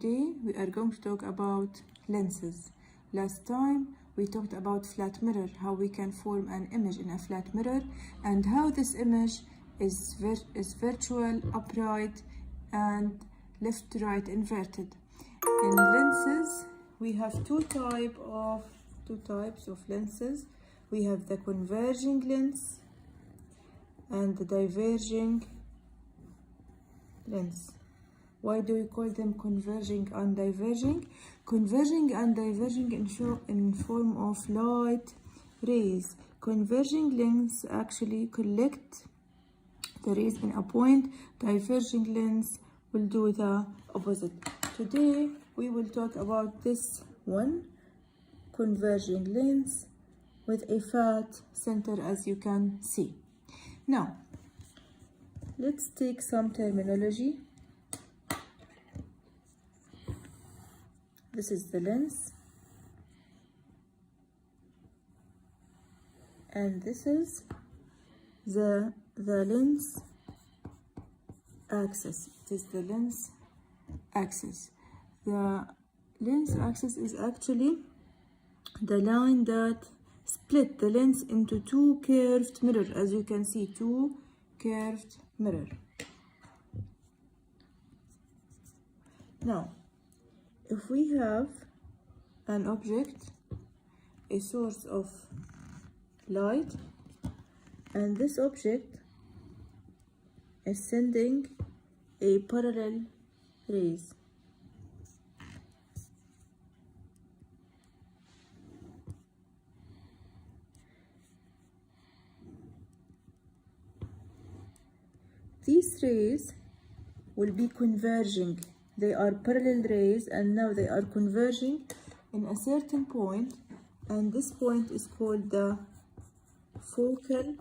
Today we are going to talk about lenses. Last time we talked about flat mirror, how we can form an image in a flat mirror, and how this image is virtual, upright, and left to right inverted. In lenses, we have two types of lenses. We have the converging lens and the diverging lens. Why do we call them converging and diverging? Converging and diverging in form of light rays. Converging lens actually collect the rays in a point. Diverging lens will do the opposite. Today we will talk about this one, converging lens with a fat center, as you can see. Now let's take some terminology. This is the lens, and this is the lens axis. It is the lens axis. The lens axis is actually the line that split the lens into two curved mirrors, as you can see, two curved mirrors. Now, if we have an object, a source of light, and this object is sending a parallel rays, these rays will be converging. They are parallel rays, and now they are converging in a certain point, and this point is called the focal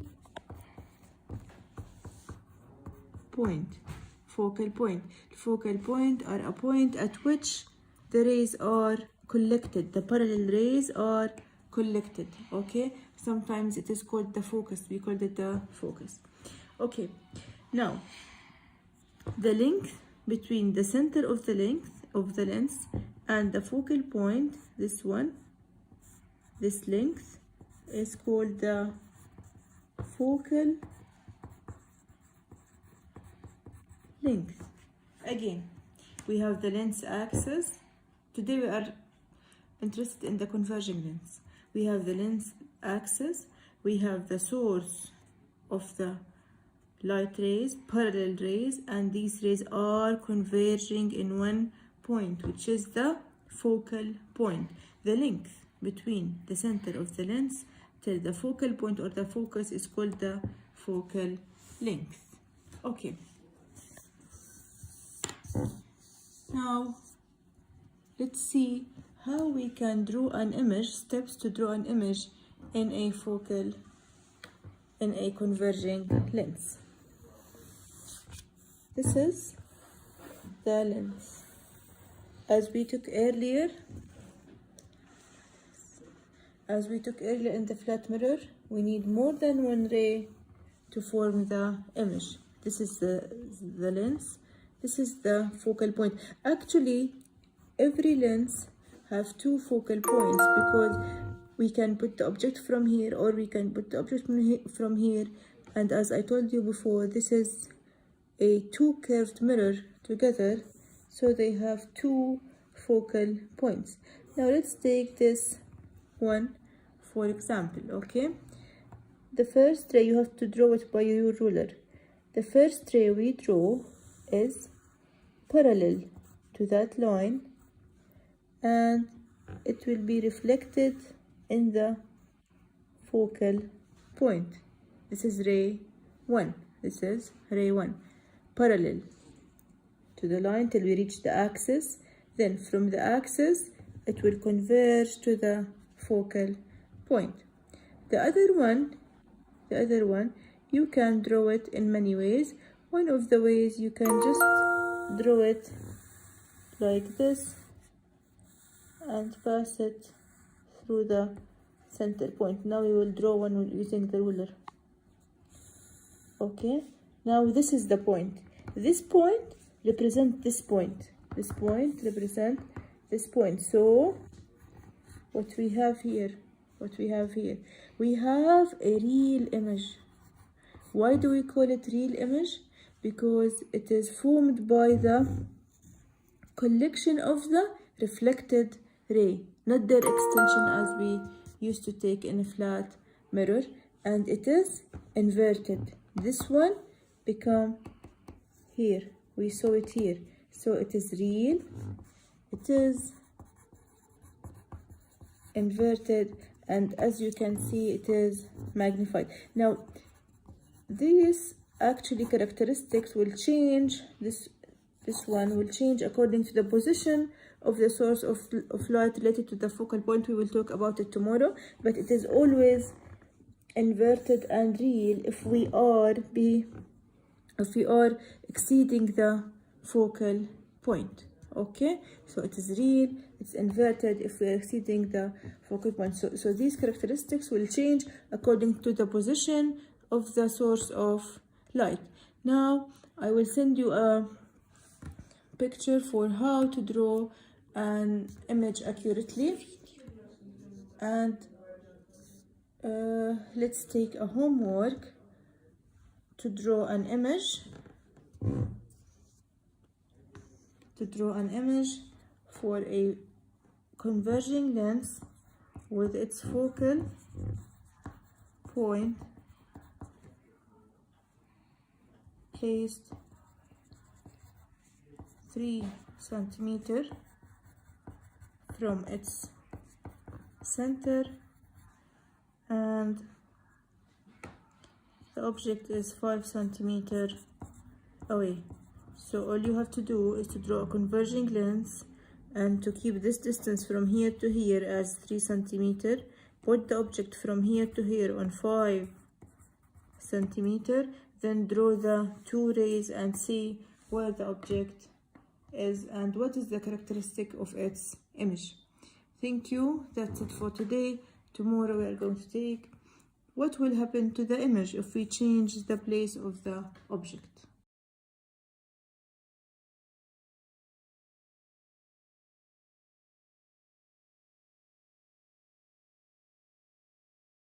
point. Focal point. Focal point are a point at which the rays are collected. The parallel rays are collected. Okay. Sometimes it is called the focus. We called it the focus. Okay. Now, the length between the center of the lens and the focal point, this one, this length is called the focal length. Again, we have the lens axis. Today we are interested in the converging lens. We have the lens axis, we have the source of the light rays, parallel rays, and these rays are converging in one point, which is the focal point. The length between the center of the lens till the focal point or the focus is called the focal length. Okay. Now let's see how we can draw an image, steps to draw an image in a converging lens. This is the lens. As we took earlier in the flat mirror, we need more than one ray to form the image. This is the lens. This is the focal point. Actually, every lens have two focal points, because we can put the object from here or we can put the object from here. And as I told you before, this is a two curved mirror together, so they have two focal points. Now let's take this one for example. Okay, the first ray, you have to draw it by your ruler. The first ray we draw is parallel to that line, and it will be reflected in the focal point. This is ray 1. This is ray 1, parallel to the line till we reach the axis. Then from the axis it will converge to the focal point. The other one you can draw it in many ways. One of the ways, you can just draw it like this and pass it through the center point. Now we will draw one using the ruler. Okay, now this is the point. This point represents this point. this point represent this point. So what we have here, we have a real image. Why do we call it real image? Because it is formed by the collection of the reflected ray, not their extension as we used to take in a flat mirror, and it is inverted. This one become here, we saw it here, so it is real, it is inverted, and as you can see it is magnified. Now these actually characteristics will change. This one will change according to the position of the source of light related to the focal point. We will talk about it tomorrow, but it is always inverted and real if we are exceeding the focal point. Okay, so it is real, it's inverted if we are exceeding the focal point. So these characteristics will change according to the position of the source of light. Now I will send you a picture for how to draw an image accurately, and let's take a homework to draw an image, for a converging lens with its focal point placed 3 centimeters from its center, and the object is 5 centimeters away. So all you have to do is to draw a converging lens and to keep this distance from here to here as 3 centimeters. Put the object from here to here on 5 centimeters, then draw the 2 rays and see where the object is and what is the characteristic of its image. Thank you. That's it for today. Tomorrow we are going to take what will happen to the image if we change the place of the object.